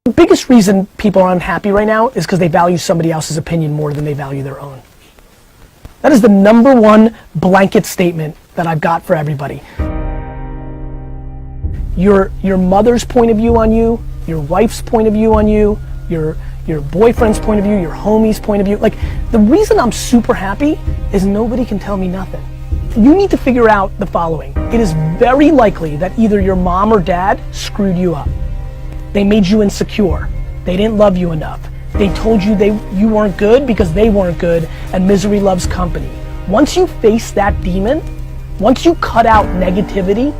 The biggest reason people are unhappy right now is because they value somebody else's opinion more than they value their own. That is the number one blanket statement that I've got for everybody. Your mother's point of view on you, your wife's point of view on you, your boyfriend's point of view, your homie's point of view. Like, the reason I'm super happy is nobody can tell me nothing. You need to figure out the following. It is very likely that either your mom or dad screwed you up. They made you insecure. They didn't love you enough. They told you you weren't good because they weren't good, and misery loves company. Once you face that demon, once you cut out negativity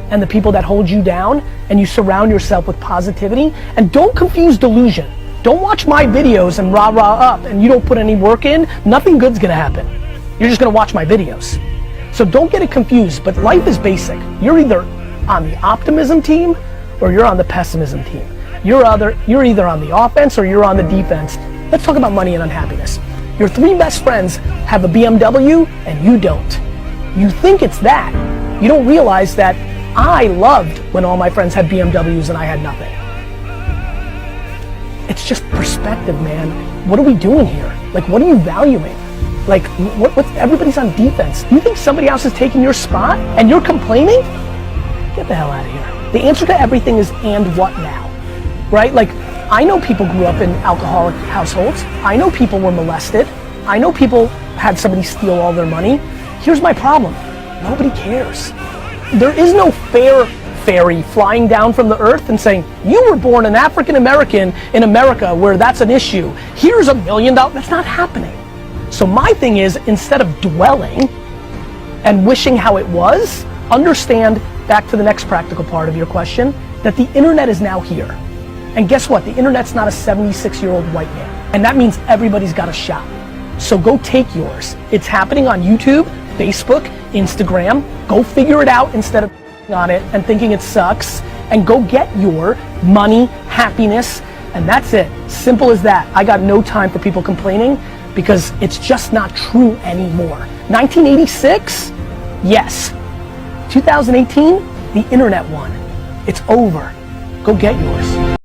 and the people that hold you down, and you surround yourself with positivity, and don't confuse delusion. Don't watch my videos and rah up and you don't put any work in, nothing good's gonna happen. You're just gonna watch my videos. So don't get it confused, but life is basic. You're either on the optimism team or you're on the pessimism team. You're either on the offense or you're on the defense. Let's talk about money and unhappiness. Your three best friends have a BMW and you don't. You think it's that. You don't realize that I loved when all my friends had BMWs and I had nothing. It's just perspective, man. What are we doing here? Like, what are you valuing? Like, everybody's on defense. You think somebody else is taking your spot and you're complaining? Get the hell out of here. The answer to everything is, and what now? Right? Like, I know people grew up in alcoholic households. I know people were molested. I know people had somebody steal all their money. Here's my problem. Nobody cares. There is no fair fairy flying down from the earth and saying, you were born an African American in America where that's an issue. Here's $1 million. That's not happening. So my thing is, instead of dwelling and wishing how it was, understand, back to the next practical part of your question, that the internet is now here. And guess what? The internet's not a 76-year-old white man. And that means everybody's got a shot. So go take yours. It's happening on YouTube, Facebook, Instagram. Go figure it out instead of on it and thinking it sucks. And go get your money, happiness, and that's it. Simple as that. I got no time for people complaining because it's just not true anymore. 1986? Yes. 2018? The internet won. It's over. Go get yours.